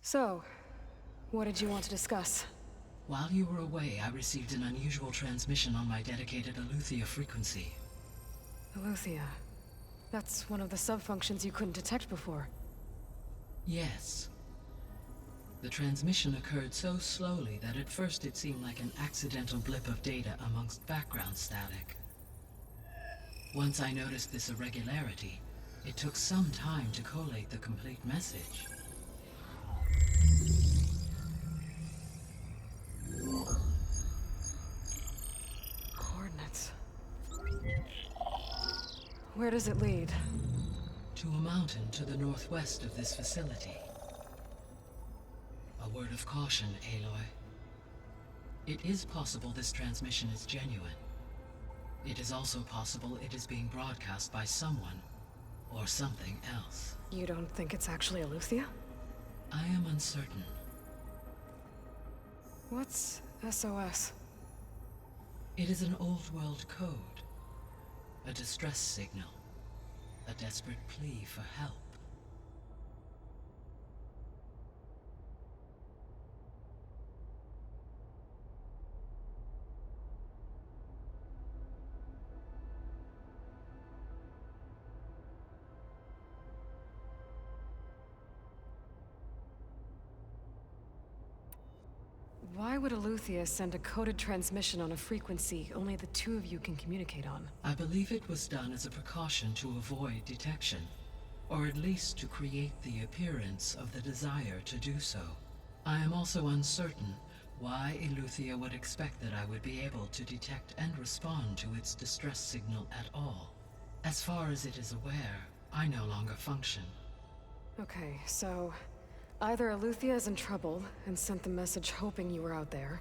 So, what did you want to discuss? While you were away, I received an unusual transmission on my dedicated Aletheia frequency. Aletheia. That's one of the sub-functions you couldn't detect before. Yes. The transmission occurred so slowly that at first it seemed like an accidental blip of data amongst background static. Once I noticed this irregularity, it took some time to collate the complete message. Coordinates. Where does it lead? To a mountain to the northwest of this facility. A word of caution, Aloy. It is possible this transmission is genuine. It is also possible it is being broadcast by someone, or something else. You don't think it's actually Aletheia? I am uncertain. What's SOS? It is an old-world code. A distress signal. A desperate plea for help. Why would Aletheia send a coded transmission on a frequency only the two of you can communicate on? I believe it was done as a precaution to avoid detection, or at least to create the appearance of the desire to do so. I am also uncertain why Aletheia would expect that I would be able to detect and respond to its distress signal at all. As far as it is aware, I no longer function. Okay, so either Aletheia is in trouble and sent the message hoping you were out there,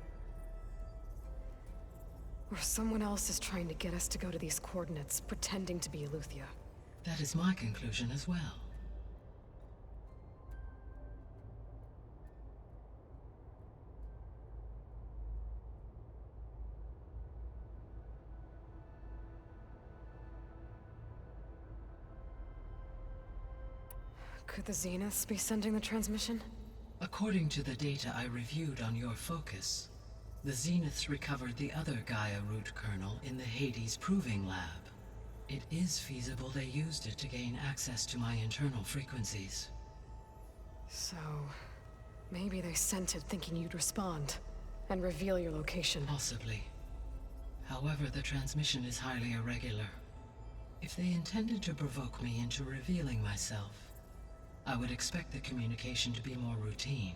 or someone else is trying to get us to go to these coordinates, pretending to be Aletheia. That is my conclusion as well. Could the Zeniths be sending the transmission? According to the data I reviewed on your focus, the Zeniths recovered the other Gaia root kernel in the Hades Proving Lab. It is feasible they used it to gain access to my internal frequencies. So, maybe they sent it thinking you'd respond and reveal your location. Possibly. However, the transmission is highly irregular. If they intended to provoke me into revealing myself, I would expect the communication to be more routine.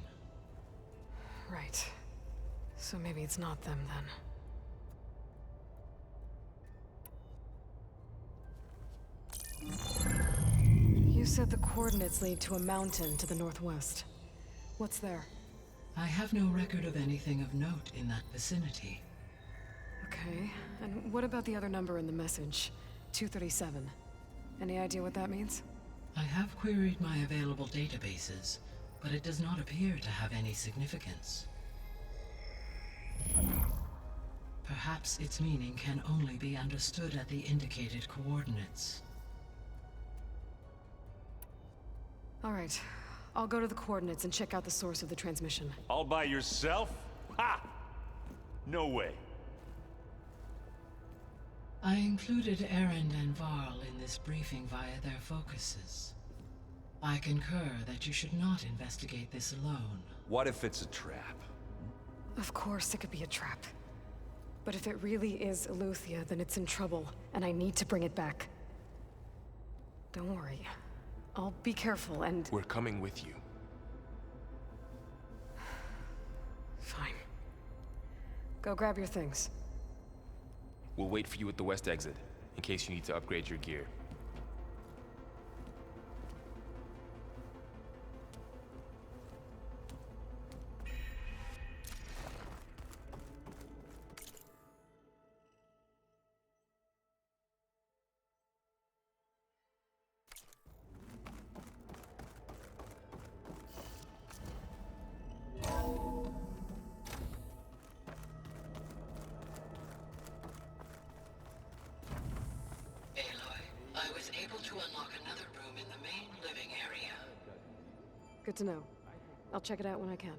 Right. So maybe it's not them then. You said the coordinates lead to a mountain to the northwest. What's there? I have no record of anything of note in that vicinity. Okay, and what about the other number in the message? 237. Any idea what that means? I have queried my available databases, but it does not appear to have any significance. Perhaps its meaning can only be understood at the indicated coordinates. All right, I'll go to the coordinates and check out the source of the transmission. All by yourself? Ha! No way. I included Erend and Varl in this briefing via their focuses. I concur that you should not investigate this alone. What if it's a trap? Of course it could be a trap. But if it really is Aletheia, then it's in trouble, and I need to bring it back. Don't worry. I'll be careful and... We're coming with you. Fine. Go grab your things. We'll wait for you at the west exit, in case you need to upgrade your gear. I was able to unlock another room in the main living area. Good to know. I'll check it out when I can.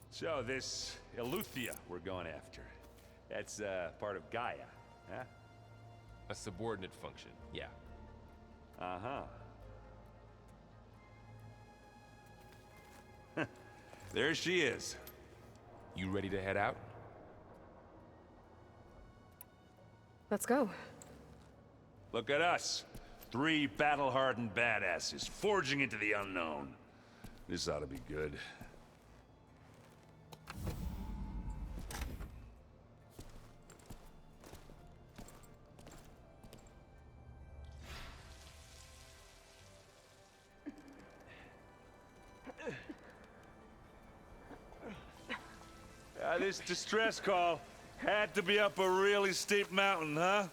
So, this Eleuthia we're going after, that's part of Gaia, huh? A subordinate function, yeah. Uh-huh. There she is. You ready to head out? Let's go. Look at us. 3 battle-hardened badasses forging into the unknown. This ought to be good. This distress call had to be up a really steep mountain, huh?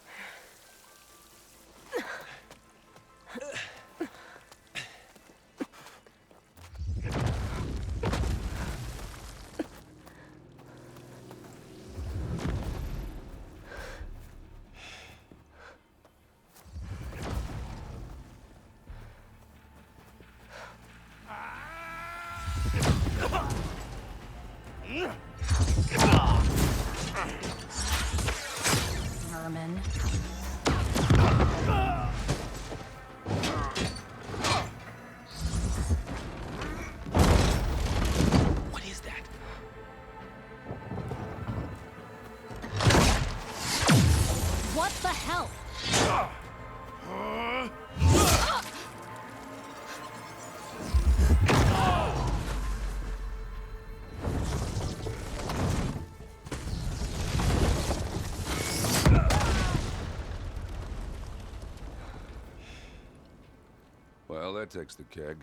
Vermin. What is that? What the hell? Well, that takes the keg.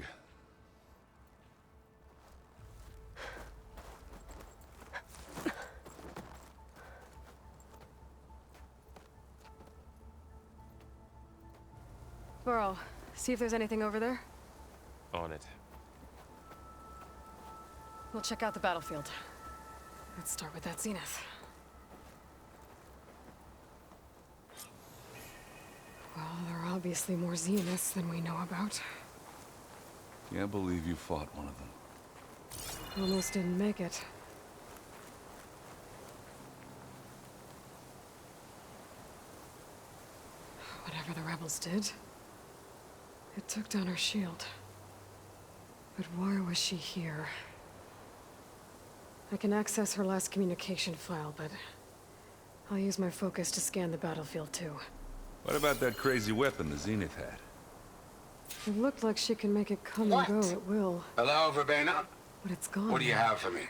Burl, see if there's anything over there. On it. We'll check out the battlefield. Let's start with that zenith. Well, there are obviously more zeniths than we know about. Can't believe you fought one of them. Almost didn't make it. Whatever the rebels did, it took down her shield. But why was she here? I can access her last communication file, but I'll use my focus to scan the battlefield too. What about that crazy weapon the Zenith had? It looked like she can make it come What? and go at will, Hello, Verbena? but it's gone. What do you now. have for me?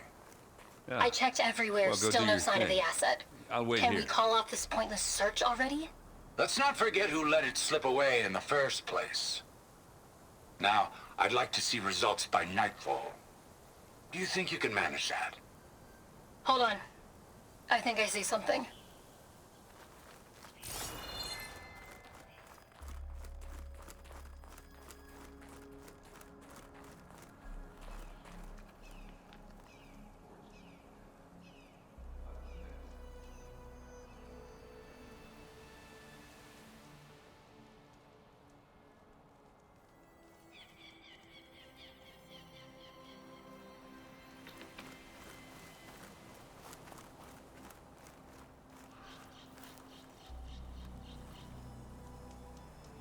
Yeah. I checked everywhere, Well, go still do no your sign of thing. the asset. I'll wait Can here. we call off this pointless search already? Let's not forget who let it slip away in the first place. Now, I'd like to see results by nightfall. Do you think you can manage that? Hold on. I think I see something.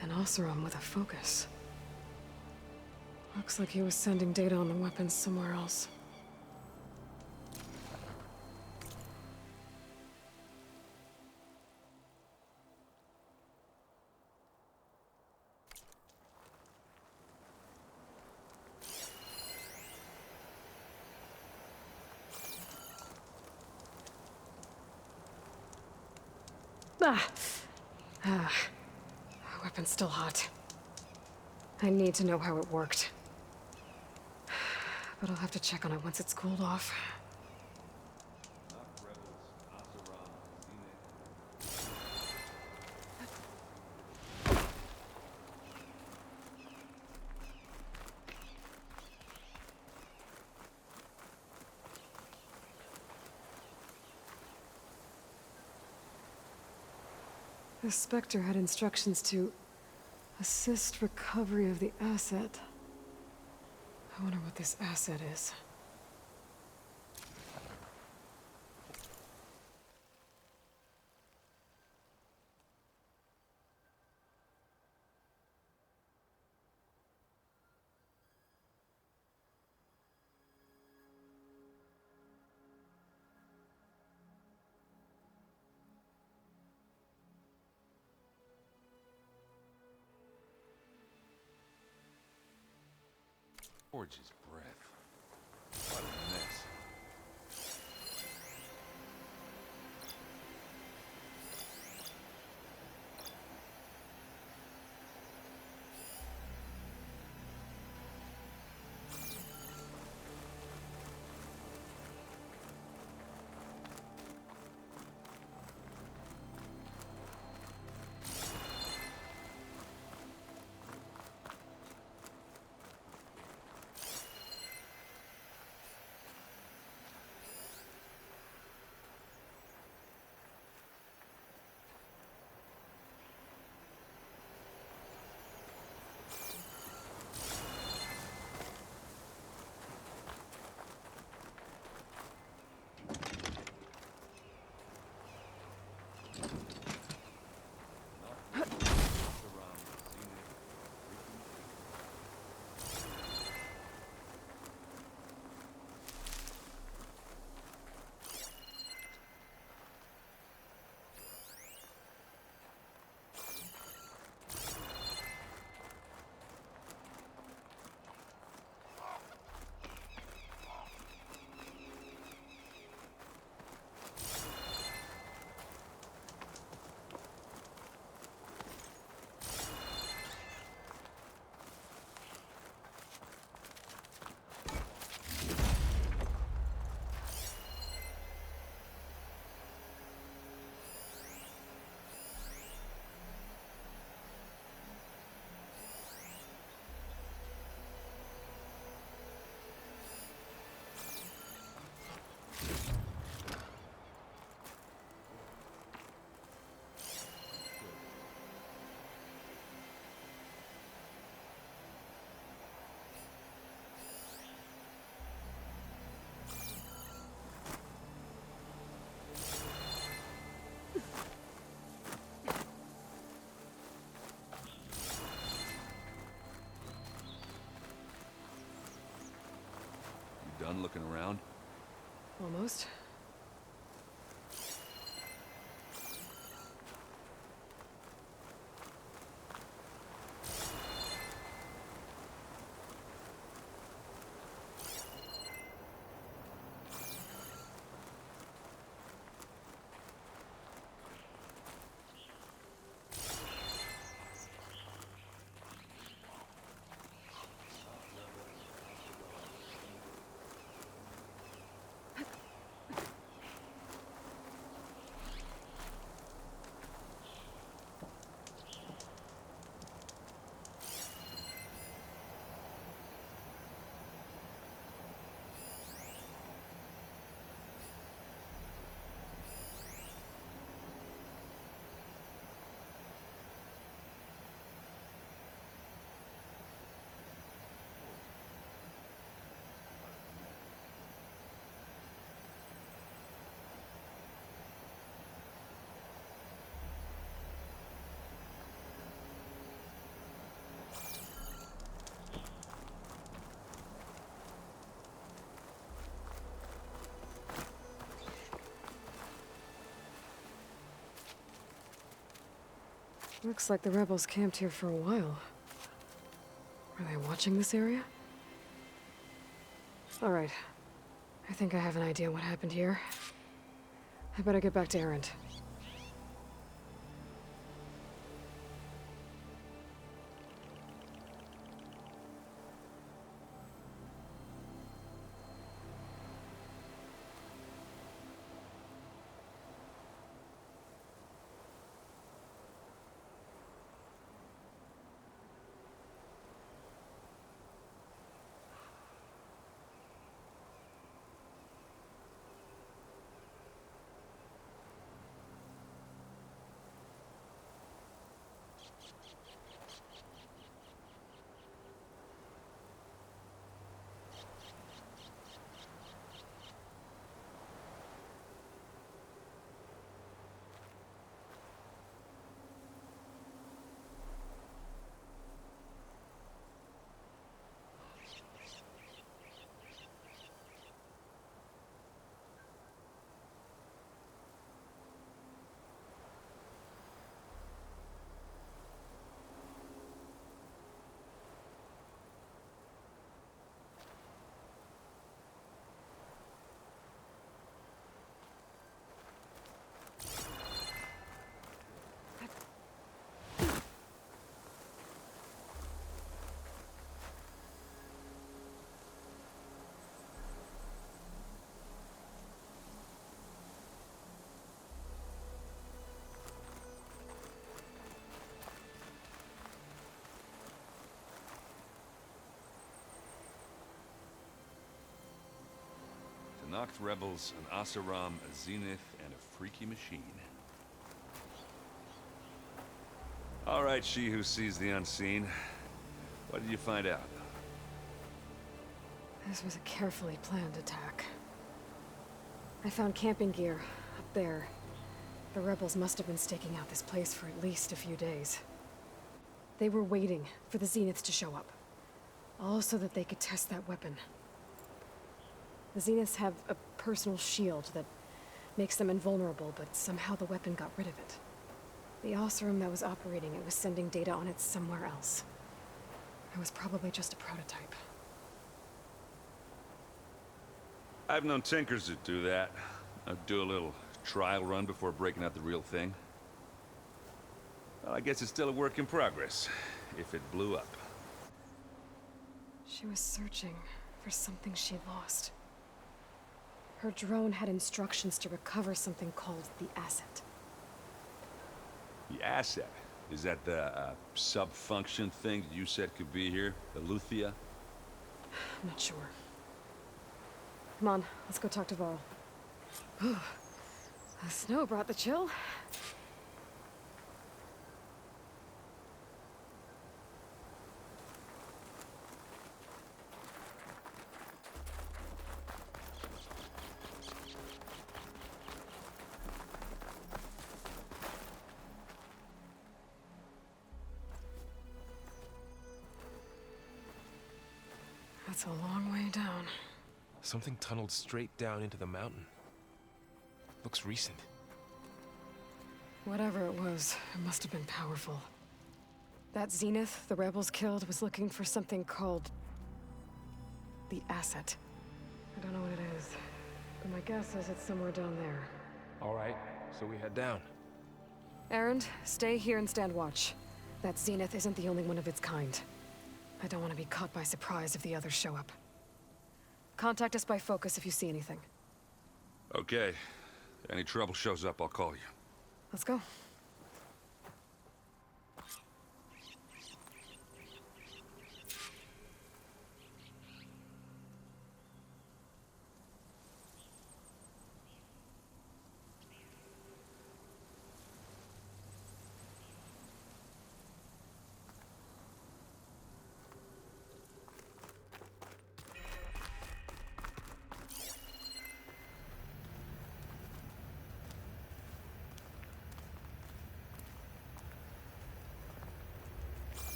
An Oseram with a focus. Looks like he was sending data on the weapons somewhere else. Weapon's still hot. I need to know how it worked. But I'll have to check on it once it's cooled off. The Spectre had instructions to assist recovery of the asset. I wonder what this asset is. Forge's breath. What a mess. You done looking around? Almost. Looks like the rebels camped here for a while. Are they watching this area? Alright. I think I have an idea what happened here. I better get back to Erend. Noct rebels, an Oseram, a Zenith, and a freaky machine. All right, she who sees the unseen. What did you find out? This was a carefully planned attack. I found camping gear up there. The rebels must have been staking out this place for at least a few days. They were waiting for the Zeniths to show up. All so that they could test that weapon. The Zeniths have a personal shield that makes them invulnerable, but somehow the weapon got rid of it. The Oseram that was operating it was sending data on it somewhere else. It was probably just a prototype. I've known tinkers that do that. I'd do a little trial run before breaking out the real thing. Well, I guess it's still a work in progress, if it blew up. She was searching for something she lost. Her drone had instructions to recover something called the asset. The asset? Is that the sub-function thing that you said could be here? The Luthia? I'm not sure. Come on, let's go talk to Varl. The snow brought the chill. That's a long way down. Something tunneled straight down into the mountain. Looks recent. Whatever it was, it must have been powerful. That Zenith the rebels killed was looking for something called the asset. I don't know what it is, but my guess is it's somewhere down there. All right, so we head down. Erend, stay here and stand watch. That Zenith isn't the only one of its kind. I don't want to be caught by surprise if the others show up. Contact us by focus if you see anything. Okay. Any trouble shows up, I'll call you. Let's go.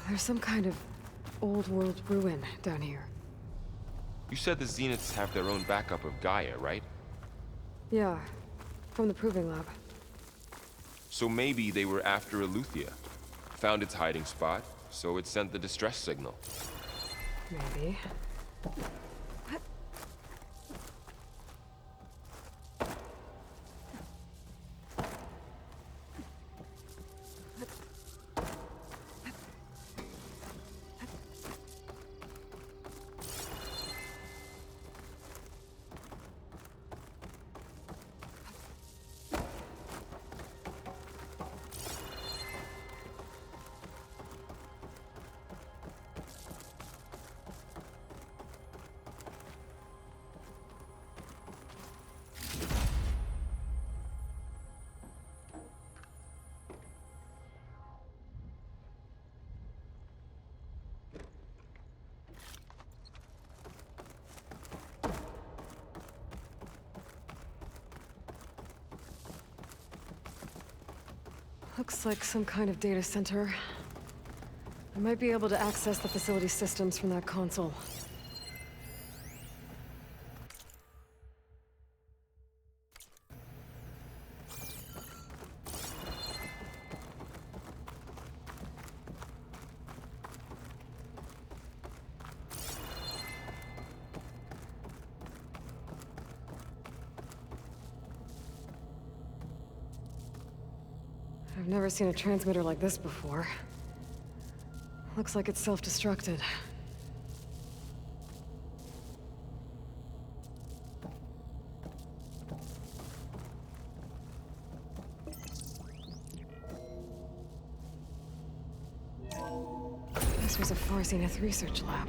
There's some kind of old world ruin down here. You said the Zeniths have their own backup of Gaia, right? Yeah, from the proving lab. So maybe they were after Eleuthia. Found its hiding spot, so it sent the distress signal. Maybe. Looks like some kind of data center. I might be able to access the facility systems from that console. I've never seen a transmitter like this before. Looks like it's self-destructed. This was a Far Zenith research lab.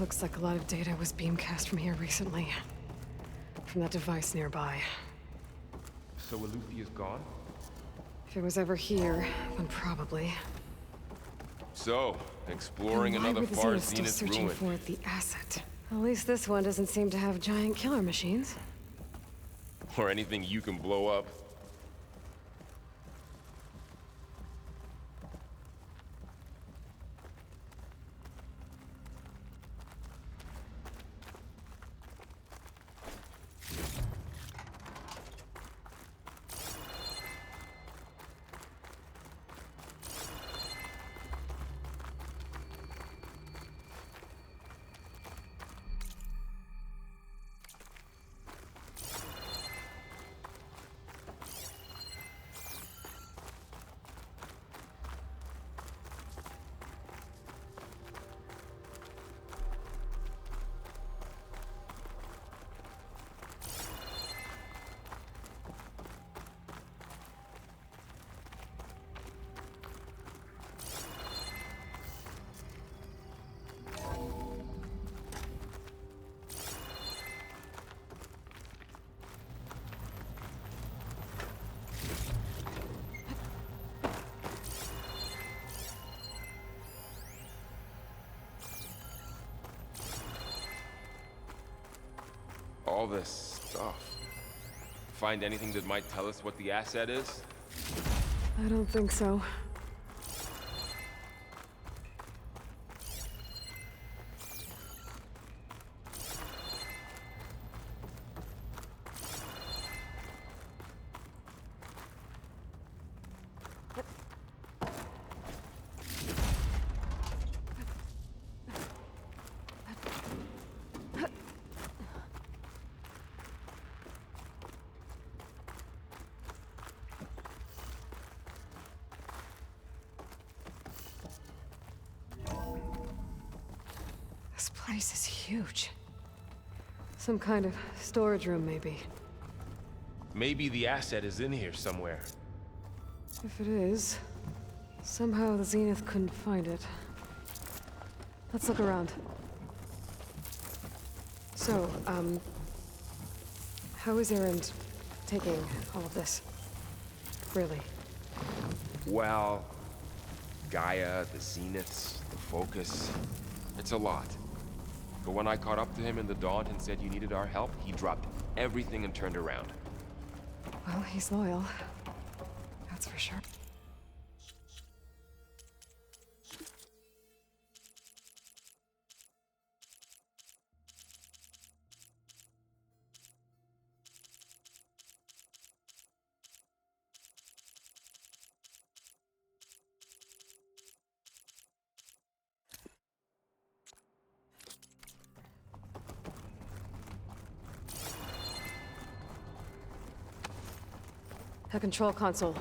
Looks like a lot of data was beamcast from here recently. From that device nearby. So Eluthia's gone? If it was ever here, then probably. So, exploring Then why another were the far Zeniths still zenith searching ruin. for the asset? At least this one doesn't seem to have giant killer machines. Or anything you can blow up. All this stuff. Find anything that might tell us what the asset is? I don't think so. This place is huge. Some kind of storage room, maybe. Maybe the asset is in here somewhere. If it is, somehow the Zenith couldn't find it. Let's look around. So, how is Erend taking all of this? Really? Well, Gaia, the Zeniths, the Focus. It's a lot. But when I caught up to him in the Daunt and said you needed our help, he dropped everything and turned around. Well, he's loyal. That's for sure. A control console.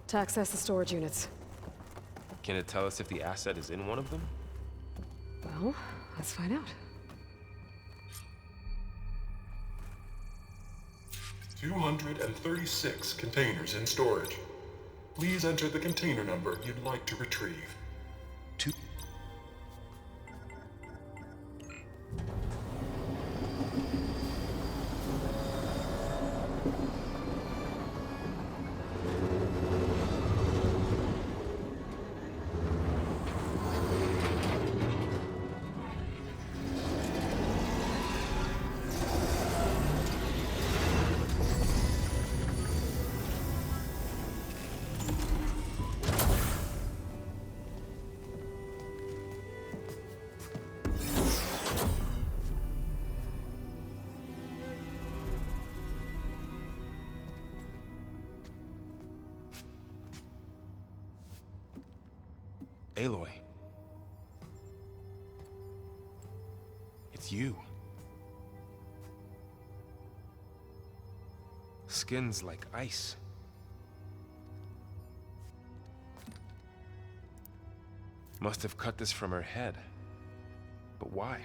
To access the storage units. Can it tell us if the asset is in one of them? Well, let's find out. 236 containers in storage. Please enter the container number you'd like to retrieve. Aloy. It's you. Skin's like ice. Must have cut this from her head. But why?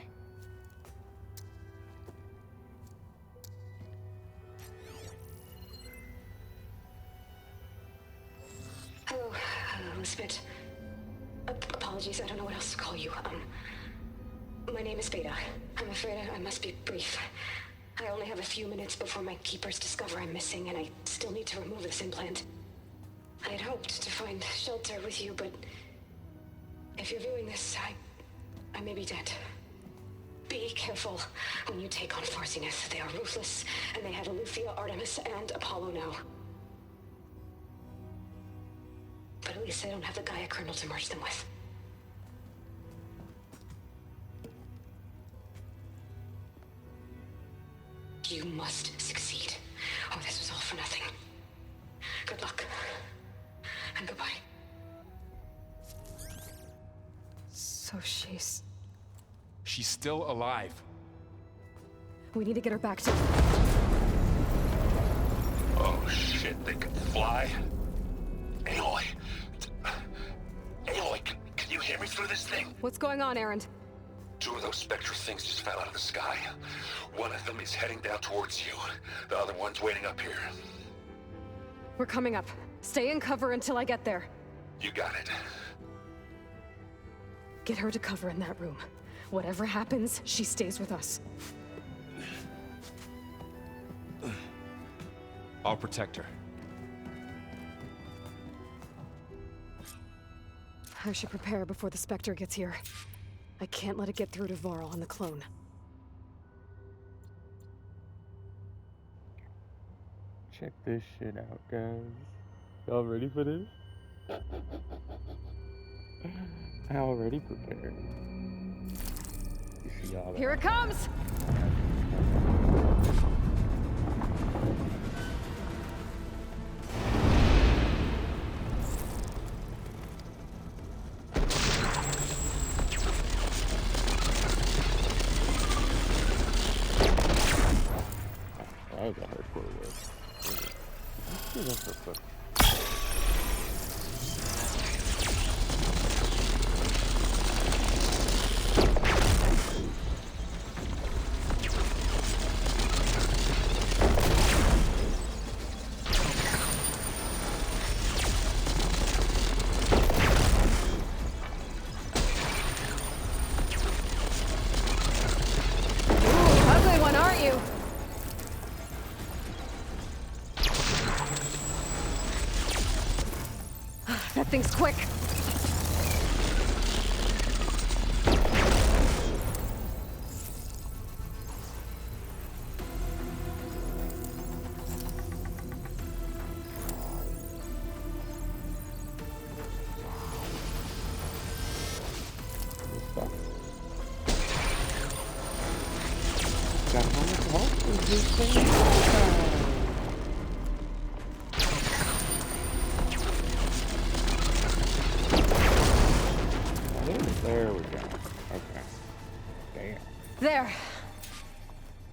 Hello, Spit. Apologies, I don't know what else to call you. My name is Beta. I'm afraid I must be brief. I only have a few minutes before my keepers discover I'm missing, and I still need to remove this implant. I had hoped to find shelter with you, but if you're viewing this, I may be dead. Be careful when you take on Far Zenith. They are ruthless, and they have Eleuthia, Artemis, and Apollo now. But at least they don't have the Gaia kernel to merge them with. You must succeed, or this was all for nothing. Good luck, and goodbye. So she's... She's still alive. We need to get her back to... Oh shit, they can fly? Aloy. Aloy, can you hear me through this thing? What's going on, Erend? 2 of those spectral things just fell out of the sky. One of them is heading down towards you. The other one's waiting up here. We're coming up. Stay in cover until I get there. You got it. Get her to cover in that room. Whatever happens, she stays with us. I'll protect her. I should prepare before the Spectre gets here. I can't let it get through to Varl on the clone. Check this shit out, guys. Y'all ready for this? I already prepared. You see all that? Here it comes! That was a hardcore word. Let's do this real quick. Ugly one, aren't you? That thing's quick. Got how much health is this thing? There we go. Okay. Damn. There.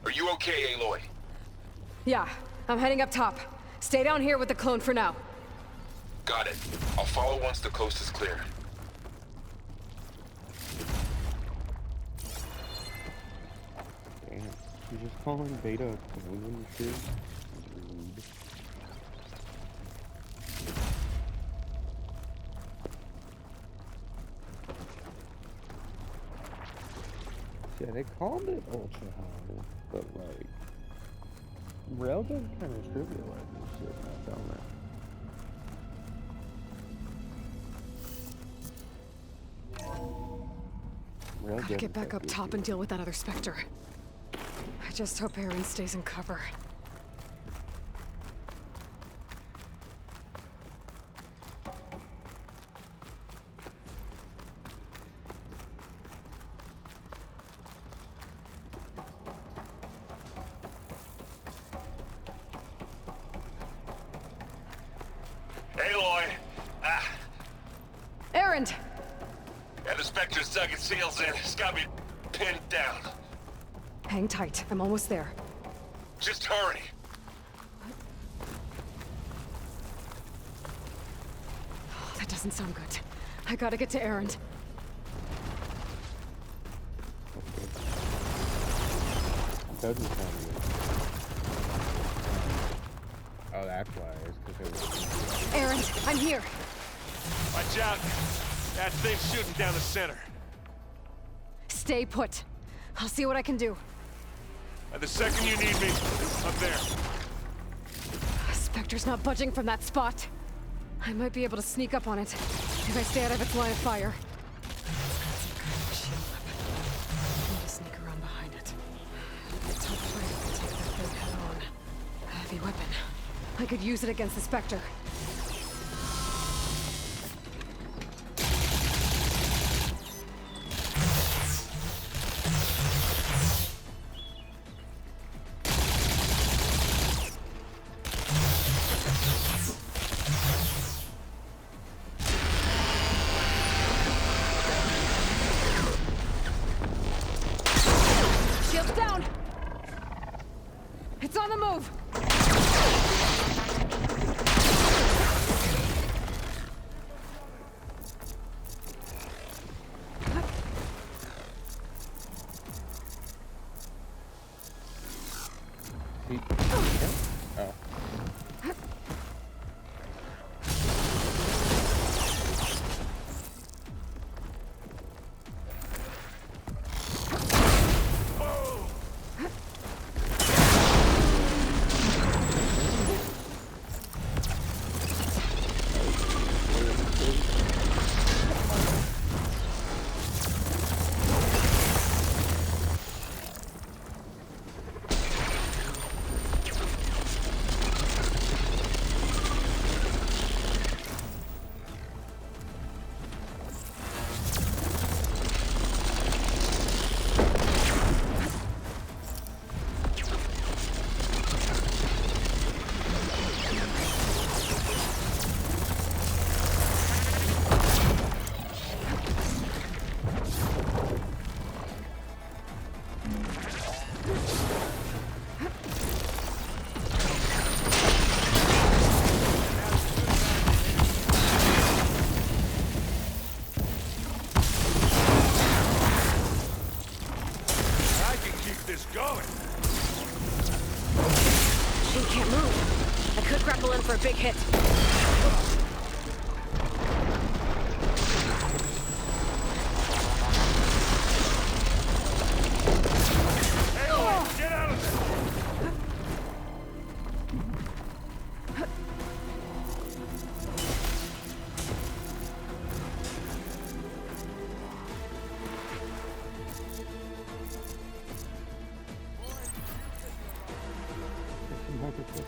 Are you okay, Aloy? Yeah, I'm heading up top. Stay down here with the clone for now. Got it. I'll follow once the coast is clear. Damn. You just calling Beta a clone and shit? Rude. Yeah, they called it ultra high, but like, Railgun kind of trivialized this shit now, don't they? Gotta get back up top and deal with that other Spectre. I just hope Aaron stays in cover. Aloy! Ah, Erend! yeah, the Spectre's dug its heels in. It's got me pinned down. Hang tight. I'm almost there. Just hurry. Oh, that doesn't sound good. I gotta get to Erend. Doesn't sound good. Oh, that's why. It's because it was... Erend, I'm here. Watch out. That thing's shooting down the center. stay put. I'll see what I can do. At the second you need me, up there. Spectre's not budging from that spot. I might be able to sneak up on it if I stay out of its line of fire. It's got some kind of shield weapon. I need to sneak around behind it. It's tough fight if I take that thing head on. A heavy weapon. I could use it against the Spectre. Shield's down! It's on the move! Oh. She can't move. I could grapple in for a big hit. Get out of there!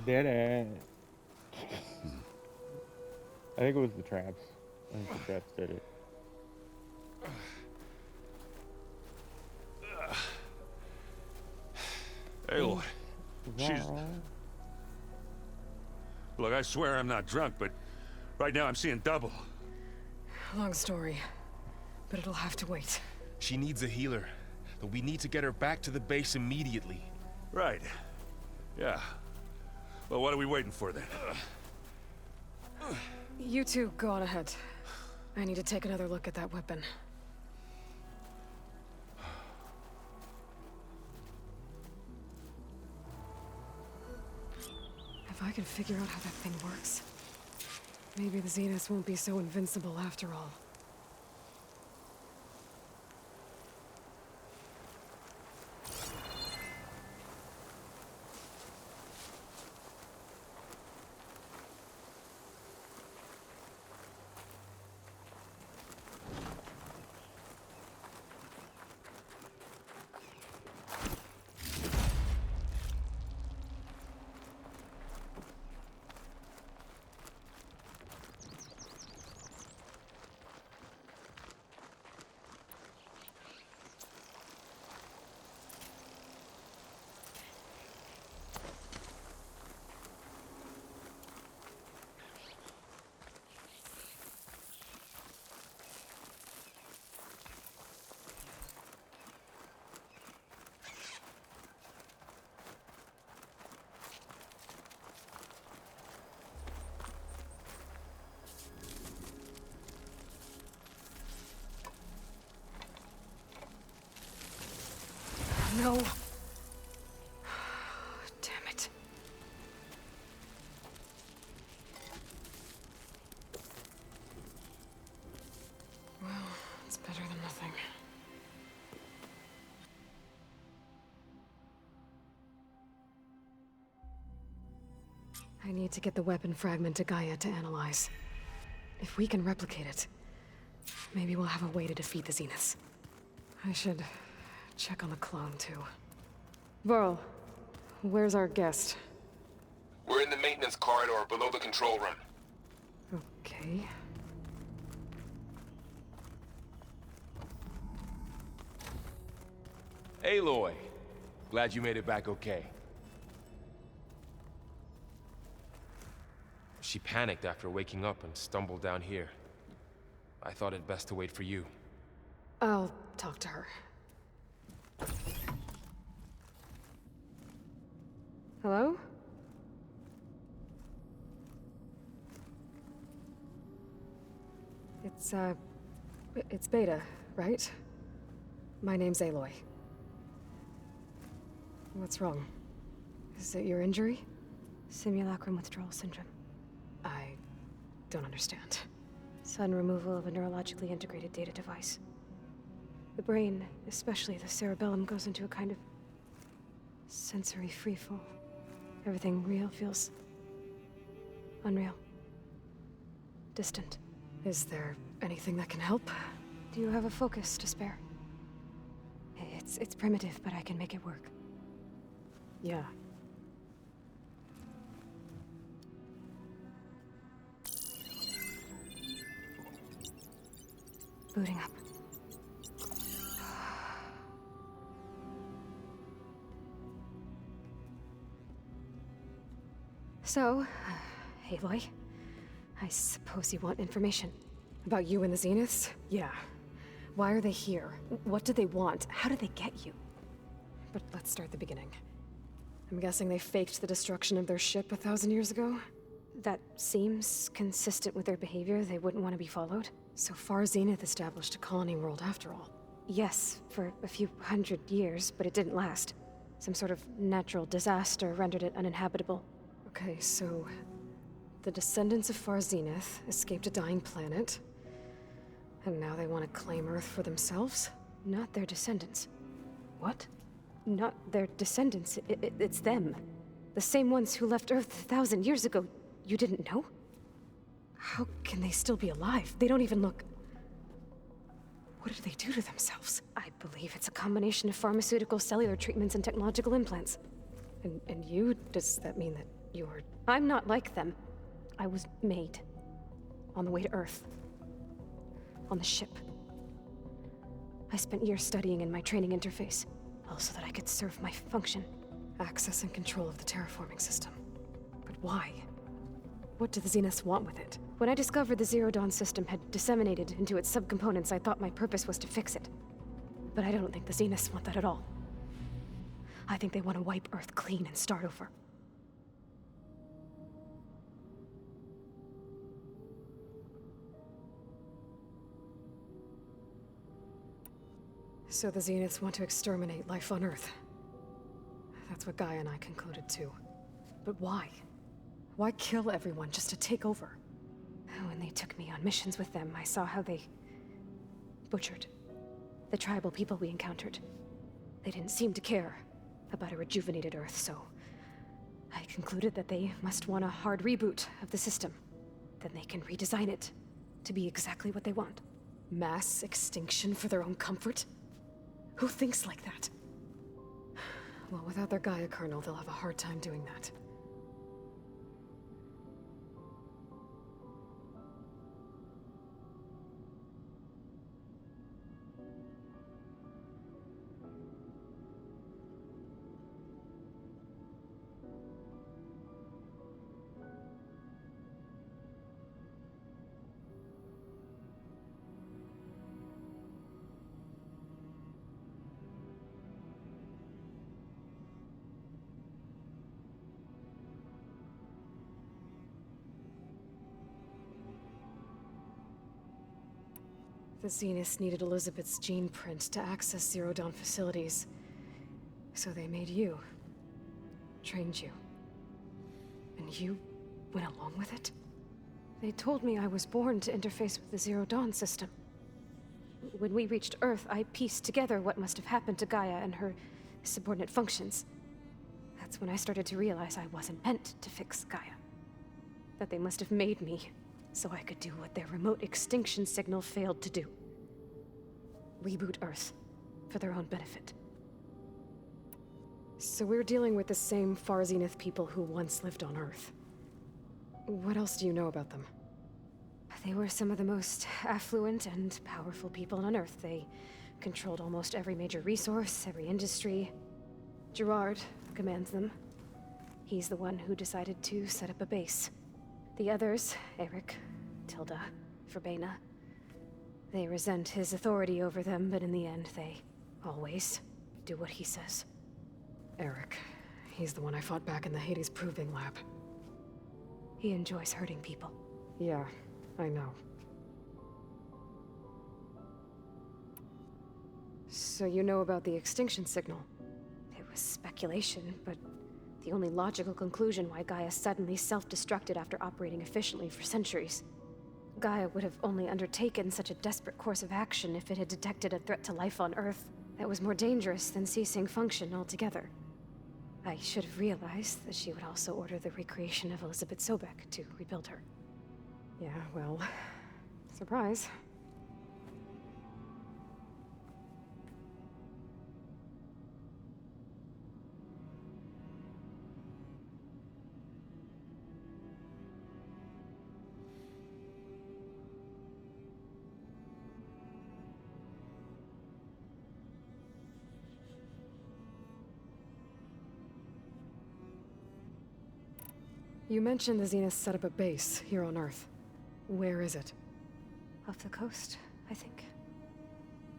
Dead ass. I think it was the traps. I think the traps did it. Hey, Lord. Is that She's... all right? Look, I swear I'm not drunk, but right now I'm seeing double. Long story, but it'll have to wait. She needs a healer, but we need to get her back to the base immediately. Right. Yeah. Well, what are we waiting for then? You two go on ahead. I need to take another look at that weapon. If I can figure out how that thing works, maybe the Zeniths won't be so invincible after all. No. Damn it. Well, it's better than nothing. I need to get the weapon fragment to Gaia to analyze. If we can replicate it, maybe we'll have a way to defeat the Zeniths. I should check on the clone, too. Varl, where's our guest? We're in the maintenance corridor below the control room. Okay. Aloy, glad you made it back okay. She panicked after waking up and stumbled down here. I thought it best to wait for you. I'll talk to her. Hello? It's Beta, right? My name's Aloy. What's wrong? Is it your injury? Simulacrum withdrawal syndrome. I don't understand. Sudden removal of a neurologically integrated data device. The brain, especially the cerebellum, goes into a kind of sensory freefall. Everything real feels unreal. Distant. Is there anything that can help? Do you have a focus to spare? It's primitive, but I can make it work. Yeah. Booting up. So, Aloy, I suppose you want information. About you and the Zeniths? Yeah. Why are they here? What do they want? How did they get you? But let's start at the beginning. I'm guessing they faked the destruction of their ship 1,000 years ago? That seems consistent with their behavior. They wouldn't want to be followed. So far, Zenith established a colony world after all. Yes, for a few hundred years, but it didn't last. Some sort of natural disaster rendered it uninhabitable. Okay, so the descendants of Far Zenith escaped a dying planet, and now they want to claim Earth for themselves? Not their descendants. What? Not their descendants. It's them. The same ones who left Earth 1,000 years ago. You didn't know? How can they still be alive? They don't even look... What did they do to themselves? I believe it's a combination of pharmaceutical, cellular treatments, and technological implants. And you? Does that mean that You're... I'm not like them. I was made. On the way to Earth. On the ship. I spent years studying in my training interface, all so that I could serve my function. Access and control of the terraforming system. But why? What do the Zeniths want with it? When I discovered the Zero Dawn system had disseminated into its subcomponents, I thought my purpose was to fix it. But I don't think the Zeniths want that at all. I think they want to wipe Earth clean and start over. So the Zeniths want to exterminate life on Earth. That's what Gaia and I concluded too. But why? Why kill everyone just to take over? When they took me on missions with them, I saw how they butchered the tribal people we encountered. They didn't seem to care about a rejuvenated Earth, so I concluded that they must want a hard reboot of the system. Then they can redesign it to be exactly what they want. Mass extinction for their own comfort? Who thinks like that? Well, without their Gaia kernel, they'll have a hard time doing that. The Zeniths needed Elizabeth's gene print to access Zero Dawn facilities. So they made you. Trained you. And you went along with it? They told me I was born to interface with the Zero Dawn system. When we reached Earth, I pieced together what must have happened to Gaia and her subordinate functions. That's when I started to realize I wasn't meant to fix Gaia. That they must have made me so I could do what their remote extinction signal failed to do. Reboot Earth, for their own benefit. So we're dealing with the same Far Zenith people who once lived on Earth. What else do you know about them? They were some of the most affluent and powerful people on Earth. They controlled almost every major resource, every industry. Gerard commands them. He's the one who decided to set up a base. The others, Eric, Tilda, Verbena, they resent his authority over them, but in the end, they always do what he says. Eric. He's the one I fought back in the Hades Proving Lab. He enjoys hurting people. Yeah, I know. So you know about the extinction signal? It was speculation, but the only logical conclusion why Gaia suddenly self-destructed after operating efficiently for centuries. Gaia would have only undertaken such a desperate course of action if it had detected a threat to life on Earth that was more dangerous than ceasing function altogether. I should have realized that she would also order the recreation of Elizabeth Sobek to rebuild her. Yeah, well, surprise. You mentioned the Zenith set up a base here on Earth. Where is it? Off the coast, I think.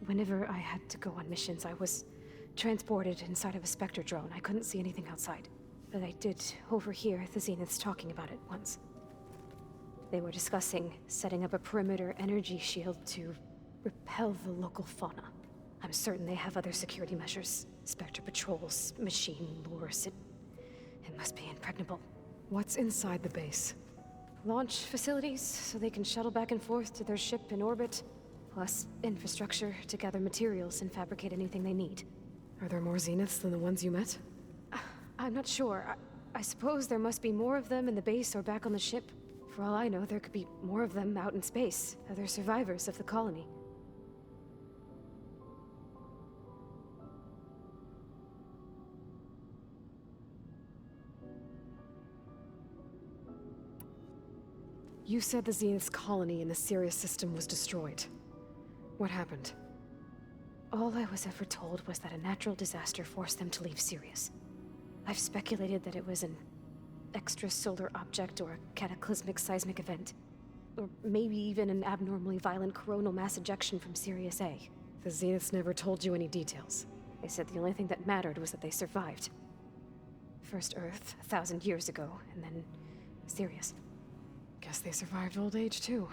Whenever I had to go on missions, I was transported inside of a Spectre drone. I couldn't see anything outside. But I did overhear the Zeniths talking about it once. They were discussing setting up a perimeter energy shield to repel the local fauna. I'm certain they have other security measures. Spectre patrols, machine lures. It must be impregnable. What's inside the base? Launch facilities, so they can shuttle back and forth to their ship in orbit. Plus, infrastructure to gather materials and fabricate anything they need. Are there more Zeniths than the ones you met? I'm not sure. I suppose there must be more of them in the base or back on the ship. For all I know, there could be more of them out in space, other survivors of the colony. You said the Zenith's colony in the Sirius system was destroyed. What happened? All I was ever told was that a natural disaster forced them to leave Sirius. I've speculated that it was an extrasolar object or a cataclysmic seismic event. Or maybe even an abnormally violent coronal mass ejection from Sirius A. The Zeniths never told you any details. They said the only thing that mattered was that they survived. First Earth, 1,000 years ago, and then Sirius. Guess they survived old age, too.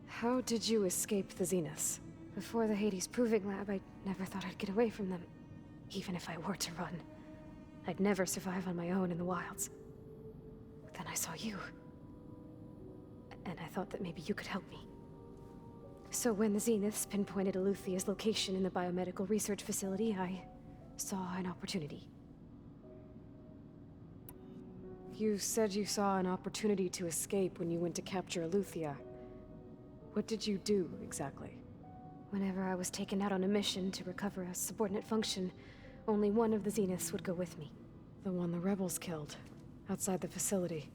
How did you escape the Zeniths? Before the Hades Proving Lab, I never thought I'd get away from them. Even if I were to run. I'd never survive on my own in the wilds. But then I saw you. And I thought that maybe you could help me. So when the Zeniths pinpointed Eluthia's location in the biomedical research facility, I saw an opportunity. You said you saw an opportunity to escape when you went to capture Eluthia. What did you do, exactly? Whenever I was taken out on a mission to recover a subordinate function, only one of the Zeniths would go with me. The one the rebels killed, outside the facility.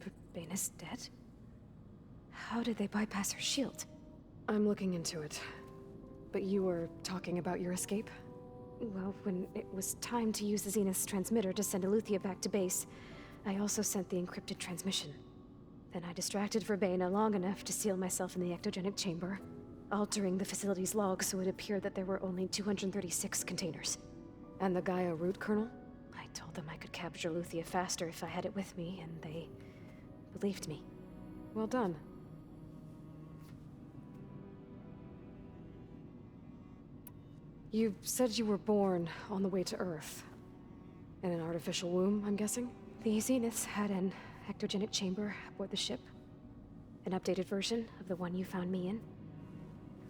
But Baina's dead? How did they bypass her shield? I'm looking into it. But you were talking about your escape? Well, when it was time to use the Zenith's transmitter to send Eluthia back to base, I also sent the encrypted transmission. Then I distracted Verbena long enough to seal myself in the ectogenic chamber, altering the facility's log so it appeared that there were only 236 containers. And the Gaia root kernel? I told them I could capture Eluthia faster if I had it with me, and they believed me. Well done. You said you were born on the way to Earth. In an artificial womb, I'm guessing? The Zeniths had an ectogenic chamber aboard the ship. An updated version of the one you found me in.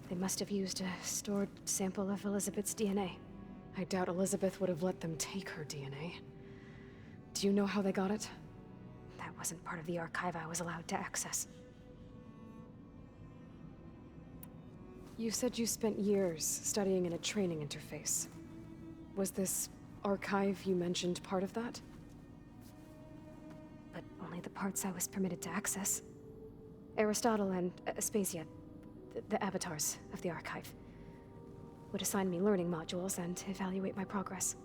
They must have used a stored sample of Elizabeth's DNA. I doubt Elizabeth would have let them take her DNA. Do you know how they got it? That wasn't part of the archive I was allowed to access. You said you spent years studying in a training interface. Was this archive you mentioned part of that? But only the parts I was permitted to access. Aristotle and Aspasia, the avatars of the archive, would assign me learning modules and evaluate my progress.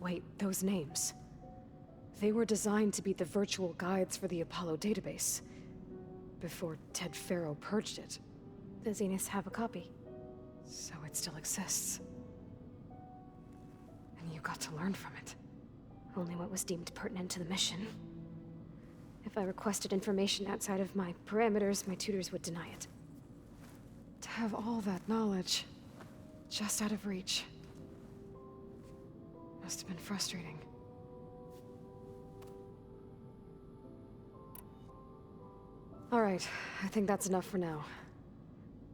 Wait, those names. They were designed to be the virtual guides for the Apollo database. Before Ted Faro purged it. The Zeniths have a copy. So it still exists. And you got to learn from it. Only what was deemed pertinent to the mission. If I requested information outside of my parameters, my tutors would deny it. To have all that knowledge, just out of reach. Must have been frustrating. All right, I think that's enough for now.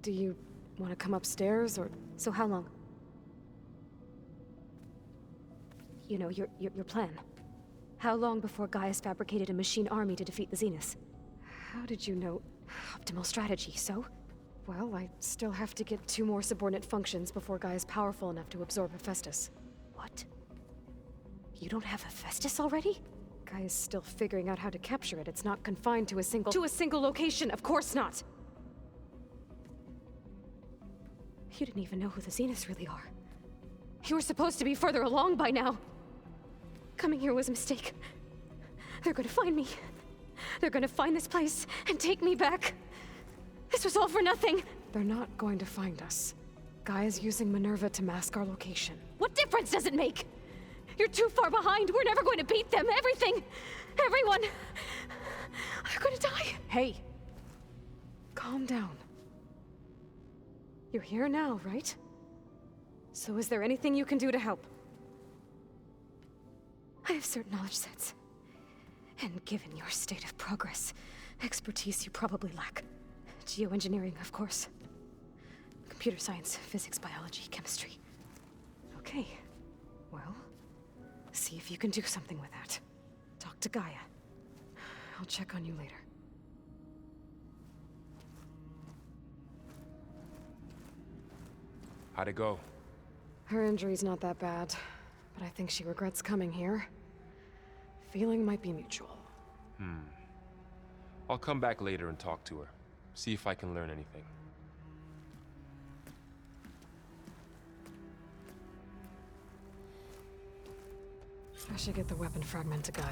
Do you want to come upstairs, or... So how long? You know, your plan. How long before Gaius fabricated a machine army to defeat the Zeniths? How did you know? Optimal strategy, so? Well, I still have to get 2 more subordinate functions before Gaia's powerful enough to absorb Hephaestus. What? You don't have Hephaestus already? Gaia's still figuring out how to capture it. It's not confined to a single... To a single location! Of course not! You didn't even know who the Zeniths really are. You were supposed to be further along by now. Coming here was a mistake. They're gonna find me. They're gonna find this place and take me back. This was all for nothing. They're not going to find us. Gaia's using Minerva to mask our location. What difference does it make? You're too far behind. We're never going to beat them. Everything, everyone, are gonna die. Hey, calm down. You're here now, right? So is there anything you can do to help? I have certain knowledge sets. And given your state of progress, expertise you probably lack. Geoengineering, of course. Computer science, physics, biology, chemistry. Okay. Well, see if you can do something with that. Talk to Gaia. I'll check on you later. How'd it go? Her injury's not that bad, but I think she regrets coming here. Feeling might be mutual. I'll come back later and talk to her. See if I can learn anything. I should get the weapon fragment to Gaia.